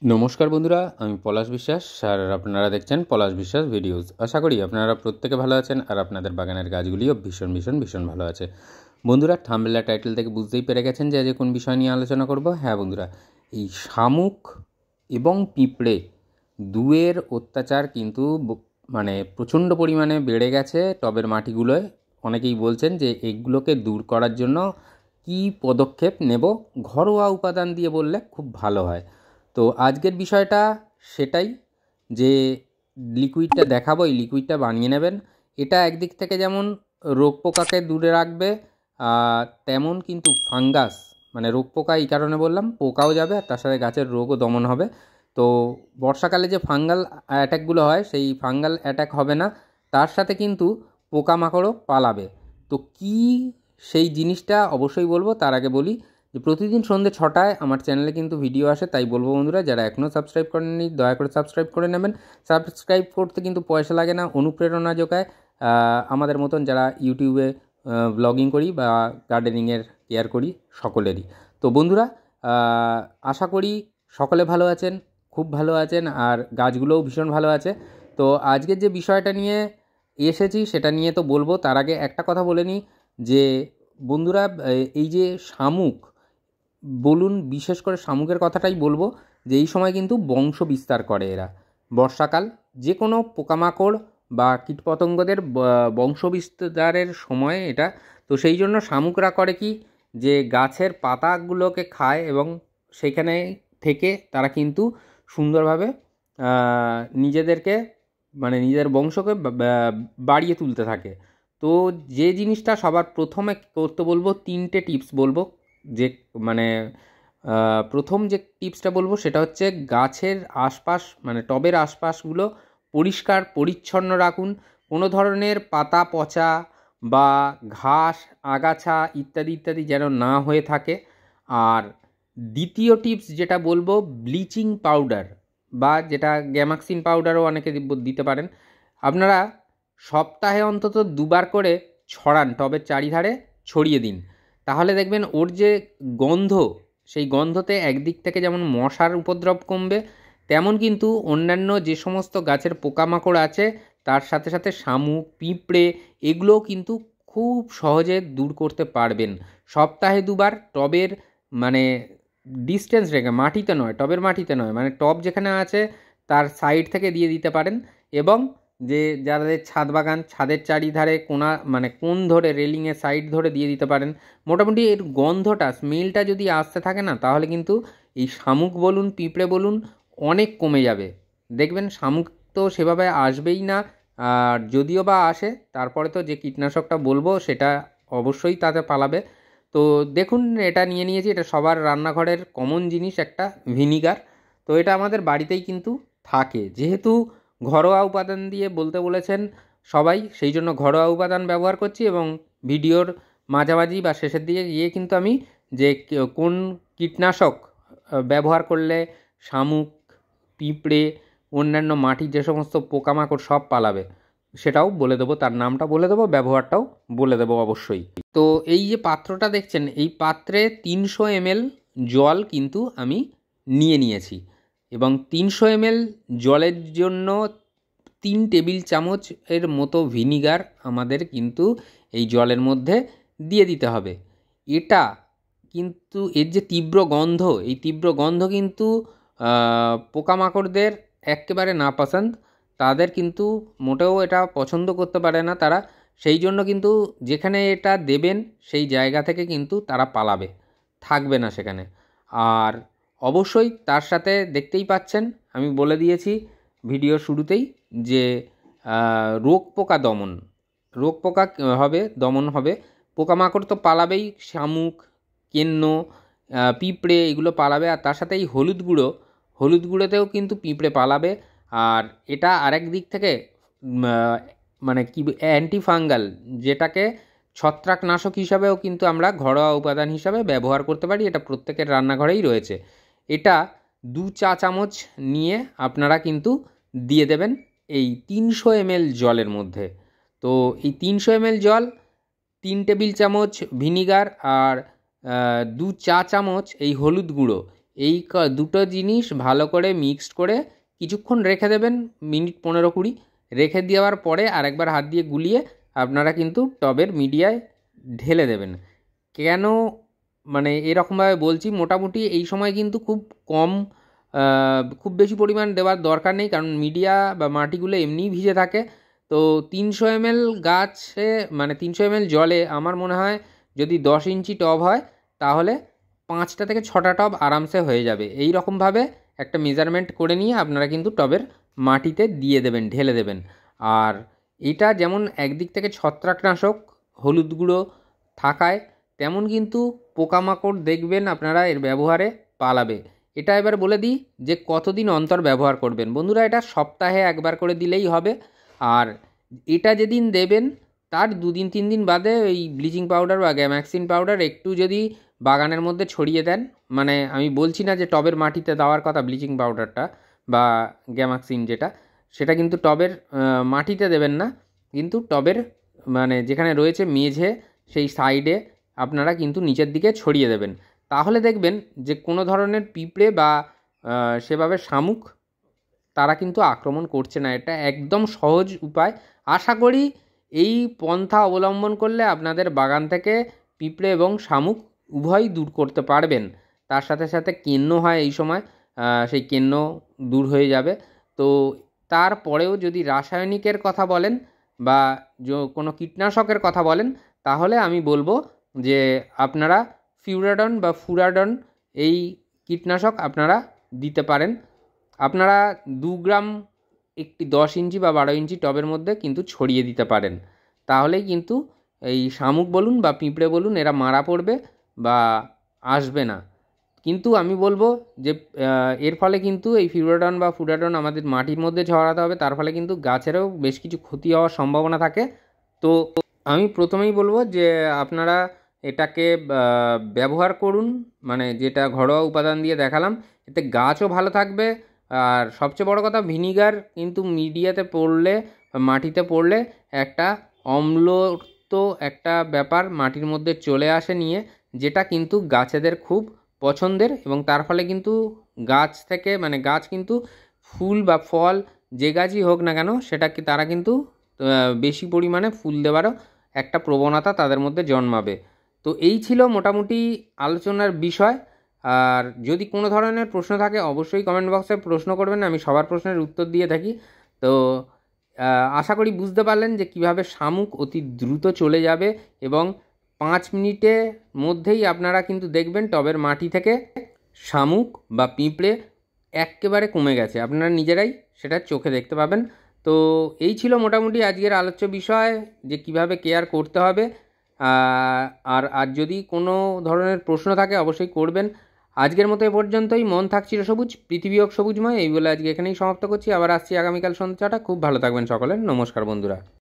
নমস্কার বন্ধুরা, আমি পলাশ বিশ্বাস আর আপনারা দেখছেন পলাশ বিশ্বাস ভিডিওস। আশা করি আপনারা প্রত্যেকে ভালো আছেন আর আপনাদের বাগানের গাছগুলিও ভীষণ ভীষণ ভীষণ ভালো আছে। বন্ধুরা, থাম্বনেল টাইটেল থেকে বুঝতেই পেরে গেছেন যে আজ কোন বিষয় নিয়ে আলোচনা করব। হ্যাঁ বন্ধুরা, এই শামুক এবং পিঁপড়ে দুয়ের অত্যাচার কিন্তু মানে প্রচণ্ড পরিমাণে বেড়ে গেছে টবের মাটিগুলোয়। অনেকেই বলছেন যে এগুলোকে দূর করার জন্য কী পদক্ষেপ নেব, ঘরোয়া উপাদান দিয়ে বললে খুব ভালো হয়। তো আজকের বিষয়টা সেটাই, যে লিকুইডটা দেখাবো, এই লিকুইডটা বানিয়ে নেবেন। এটা একদিক থেকে যেমন রোগ পোকাকে দূরে রাখবে, তেমন কিন্তু ফাঙ্গাস, মানে রোগ পোকা এই কারণে বললাম, পোকাও যাবে আর তার সাথে গাছের রোগও দমন হবে। তো বর্ষাকালে যে ফাঙ্গাল অ্যাট্যাকগুলো হয় সেই ফাঙ্গাল অ্যাট্যাক হবে না, তার সাথে কিন্তু পোকামাকড়ও পালাবে। তো কি সেই জিনিসটা অবশ্যই বলবো। তার আগে বলি যে প্রতিদিন সন্ধ্যে 6টায় আমার চ্যানেলে কিন্তু ভিডিও আসে, তাই বলবো বন্ধুরা যারা এখনও সাবস্ক্রাইব করেননি দয়া করে সাবস্ক্রাইব করে নেবেন। সাবস্ক্রাইব করতে কিন্তু পয়সা লাগে না, অনুপ্রেরণা যোগায় আমাদের মতন যারা ইউটিউবে ব্লগিং করি বা গার্ডেনিংয়ের কেয়ার করি সকলেরই। তো বন্ধুরা, আশা করি সকলে ভালো আছেন, খুব ভালো আছেন, আর গাছগুলোও ভীষণ ভালো আছে। তো আজকের যে বিষয়টা নিয়ে এসেছি সেটা নিয়ে তো বলবো, তার আগে একটা কথা বলে নিই যে বন্ধুরা, এই যে শামুক বলুন, বিশেষ করে শামুকের কথাটাই বলবো, যে এই সময় কিন্তু বংশ বিস্তার করে এরা। বর্ষাকাল যে কোনো পোকামাকড় বা কীটপতঙ্গদের বংশ বিস্তারের সময় এটা। তো সেই জন্য শামুকরা করে কি, যে গাছের পাতাগুলোকে খায় এবং সেখানে থেকে তারা কিন্তু সুন্দরভাবে নিজেদেরকে, মানে নিজের বংশকে বাড়িয়ে তুলতে থাকে। তো যে জিনিসটা সবার প্রথমে করতে বলবো, 3টে টিপস বলবো। যে মানে প্রথম যে টিপসটা বলবো সেটা হচ্ছে গাছের আশপাশ, মানে টবের আশপাশগুলো পরিষ্কার পরিচ্ছন্ন রাখুন। কোনো ধরনের পাতা পচা বা ঘাস, আগাছা ইত্যাদি ইত্যাদি যেন না হয়ে থাকে। আর দ্বিতীয় টিপস যেটা বলবো, ব্লিচিং পাউডার বা যেটা গ্যামাক্সিন পাউডারও অনেকে দিতে পারেন। আপনারা সপ্তাহে অন্তত 2বার করে ছড়ান, টবের চারিধারে ছড়িয়ে দিন। তাহলে দেখবেন ওর যে গন্ধ, সেই গন্ধতে একদিক থেকে যেমন মশার উপদ্রব কমবে, তেমন কিন্তু অন্যান্য যে সমস্ত গাছের পোকামাকড় আছে তার সাথে সাথে শামুক, পিঁপড়ে এগুলোও কিন্তু খুব সহজে দূর করতে পারবেন। সপ্তাহে 2বার টবের, মানে ডিস্টেন্স রেখে, মাটিতে নয়, টবের মাটিতে নয়, মানে টব যেখানে আছে তার সাইড থেকে দিয়ে দিতে পারেন। এবং যে যাদের ছাদ বাগান, ছাদের চারিধারে কোনা, মানে কোণ ধরে, রেলিংয়ের সাইড ধরে দিয়ে দিতে পারেন। মোটামুটি এর গন্ধটা, স্মেলটা যদি আসতে থাকে না, তাহলে কিন্তু এই শামুক বলুন, পিঁপড়ে বলুন, অনেক কমে যাবে। দেখবেন শামুক তো সেভাবে আসবেই না, আর যদিও বা আসে তারপরে তো যে কীটনাশকটা বলবো সেটা অবশ্যই তাতে পালাবে। তো দেখুন, এটা নিয়ে নিয়েছি, এটা সবার রান্নাঘরের কমন জিনিস একটা, ভিনিগার। তো এটা আমাদের বাড়িতেই কিন্তু থাকে, যেহেতু ঘরোয়া উপাদান দিয়ে বলতে বলেছেন সবাই, সেই জন্য ঘরোয়া উপাদান ব্যবহার করছি। এবং ভিডিওর মাঝামাঝি বা শেষের দিকে গিয়ে কিন্তু আমি যে কোন কীটনাশক ব্যবহার করলে শামুক, পিঁপড়ে, অন্যান্য মাটির যে সমস্ত পোকামাকড় সব পালাবে সেটাও বলে দেবো, তার নামটা বলে দেবো, ব্যবহারটাও বলে দেবো অবশ্যই। তো এই যে পাত্রটা দেখছেন, এই পাত্রে 300 ml জল কিন্তু আমি নিয়ে নিয়েছি, এবং 300 ml জলের জন্য 3 টেবিল চামচ এর মতো ভিনিগার আমাদের কিন্তু এই জলের মধ্যে দিয়ে দিতে হবে। এটা কিন্তু এর যে তীব্র গন্ধ, এই তীব্র গন্ধ কিন্তু পোকামাকড়দের একেবারে নাপসন্দ, তাদের কিন্তু মোটেও এটা পছন্দ করতে পারে না তারা। সেই জন্য কিন্তু যেখানে এটা দেবেন সেই জায়গা থেকে কিন্তু তারা পালাবে, থাকবে না সেখানে। আর অবশ্যই তার সাথে দেখতেই পাচ্ছেন, আমি বলে দিয়েছি ভিডিও শুরুতেই যে রোগ পোকা দমন, রোগ পোকা হবে, দমন হবে। পোকামাকড় তো পালাবেই, শামুক, কেন্ন, পিঁপড়ে এগুলো পালাবে, আর তার সাথে এই হলুদ গুঁড়ো, হলুদ গুঁড়োতেও কিন্তু পিঁপড়ে পালাবে। আর এটা আরেক দিক থেকে মানে কি অ্যান্টিফাঙ্গাল, যেটাকে ছত্রাকনাশক হিসাবেও কিন্তু আমরা ঘরোয়া উপাদান হিসাবে ব্যবহার করতে পারি। এটা প্রত্যেকের রান্নাঘরেই রয়েছে। এটা 2 চা চামচ নিয়ে আপনারা কিন্তু দিয়ে দেবেন এই 300 ml জলের মধ্যে। তো এই 300 ml জল, 3 টেবিল চামচ ভিনিগার আর 2 চা চামচ এই হলুদ গুঁড়ো, এই দুটো জিনিস ভালো করে মিক্সড করে কিছুক্ষণ রেখে দেবেন, মিনিট 15-20 রেখে দেওয়ার পরে আরেকবার হাত দিয়ে গুলিয়ে আপনারা কিন্তু টবের মিডিয়ায় ঢেলে দেবেন। কেন মানে এরকমভাবে বলছি, মোটামুটি এই সময় কিন্তু খুব কম, খুব বেশি পরিমাণ দেওয়ার দরকার নেই, কারণ মিডিয়া বা মাটিগুলো এমনিই ভিজে থাকে। তো 300 ml গাছে মানে 300 ml জলে আমার মনে হয় যদি 10 ইঞ্চি টব হয় তাহলে 5টা থেকে 6টা টব আরামসে হয়ে যাবে। এই রকমভাবে একটা মেজারমেন্ট করে নিয়ে আপনারা কিন্তু টবের মাটিতে দিয়ে দেবেন, ঢেলে দেবেন। আর এটা যেমন একদিক থেকে ছত্রাকনাশক হলুদ গুঁড়ো থাকায়, তেমন কিন্তু পোকামাকড় দেখবেন আপনারা এর ব্যবহারে পালাবে। এটা এবার বলে দিই যে কতদিন অন্তর ব্যবহার করবেন। বন্ধুরা, এটা সপ্তাহে একবার করে দিলেই হবে। আর এটা যেদিন দেবেন তার 2-3 দিন বাদে ওই ব্লিচিং পাউডার বা গ্যামাক্সিন পাউডার একটু যদি বাগানের মধ্যে ছড়িয়ে দেন, মানে আমি বলছি না যে টবের মাটিতে দেওয়ার কথা ব্লিচিং পাউডারটা বা গ্যামাক্সিন যেটা, সেটা কিন্তু টবের মাটিতে দেবেন না, কিন্তু টবের মানে যেখানে রয়েছে মেঝে সেই সাইডে আপনারা কিন্তু নিচের দিকে ছড়িয়ে দেবেন। তাহলে দেখবেন যে কোনো ধরনের পিঁপড়ে বা সেভাবে শামুক তারা কিন্তু আক্রমণ করছে না। এটা একদম সহজ উপায়। আশা করি এই পন্থা অবলম্বন করলে আপনাদের বাগান থেকে পিঁপড়ে এবং শামুক উভয়ই দূর করতে পারবেন। তার সাথে সাথে কেন্ন হয় এই সময়, সেই কেন্ন দূর হয়ে যাবে। তো তারপরেও যদি রাসায়নিকের কথা বলেন বা কোনো কীটনাশকের কথা বলেন, তাহলে আমি বলবো যে আপনারা ফিউরাডন বা ফুরাডন এই কীটনাশক আপনারা দিতে পারেন। আপনারা 2 গ্রাম একটি 10 ইঞ্চি বা 12 ইঞ্চি টবের মধ্যে কিন্তু ছড়িয়ে দিতে পারেন। তাহলেই কিন্তু এই শামুক বলুন বা পিঁপড়ে বলুন এরা মারা পড়বে বা আসবে না। কিন্তু আমি বলবো যে এর ফলে কিন্তু এই ফিউরাডন বা ফুরাডন আমাদের মাটির মধ্যে ছড়াতে হবে, তার ফলে কিন্তু গাছেরও বেশ কিছু ক্ষতি হওয়ার সম্ভাবনা থাকে। তো আমি প্রথমেই বলবো যে আপনারা এটাকে ব্যবহার করুন, মানে যেটা ঘরোয়া উপাদান দিয়ে দেখালাম, এতে গাছও ভালো থাকবে। আর সবচেয়ে বড় কথা, ভিনিগার কিন্তু মিডিয়াতে পড়লে মাটিতে পড়লে একটা অম্লত্ব একটা ব্যাপার মাটির মধ্যে চলে আসে নিয়ে, যেটা কিন্তু গাছেদের খুব পছন্দের, এবং তার ফলে কিন্তু গাছ থেকে মানে গাছ কিন্তু ফুল বা ফল যে গাছই হোক না কেন সেটাকে তারা কিন্তু বেশি পরিমাণে ফুল দেওয়ারও একটা প্রবণতা তাদের মধ্যে জন্মাবে। তো এই ছিল মোটামুটি আলোচনার বিষয়। আর যদি কোনো ধরনের প্রশ্ন থাকে অবশ্যই কমেন্ট বক্সে প্রশ্ন করবেন, আমি সবার প্রশ্নের উত্তর দিয়ে থাকি। তো আশা করি বুঝতে পারলেন যে কিভাবে শামুক অতি দ্রুত চলে যাবে, এবং 5 মিনিটের মধ্যেই আপনারা কিন্তু দেখবেন টবের মাটি থেকে শামুক বা পিঁপড়ে একেবারে কমে গেছে, আপনারা নিজেরাই সেটা চোখে দেখতে পাবেন। তো এই ছিল মোটামুটি আজকের আলোচ্য বিষয় যে কিভাবে কেয়ার করতে হবে। আর যদি কোনো ধরনের প্রশ্ন থাকে অবশ্যই করবেন। আজকের মতো এ পর্যন্তই। মন থাক চিরসবুজ, পৃথিবী হোক সবুজময়, এই বলে আজকে এখানেই সমাপ্ত করছি। আবার আসছি আগামীকাল সন্ধ্যা 6টা। খুব ভালো থাকবেন সকলে। নমস্কার বন্ধুরা।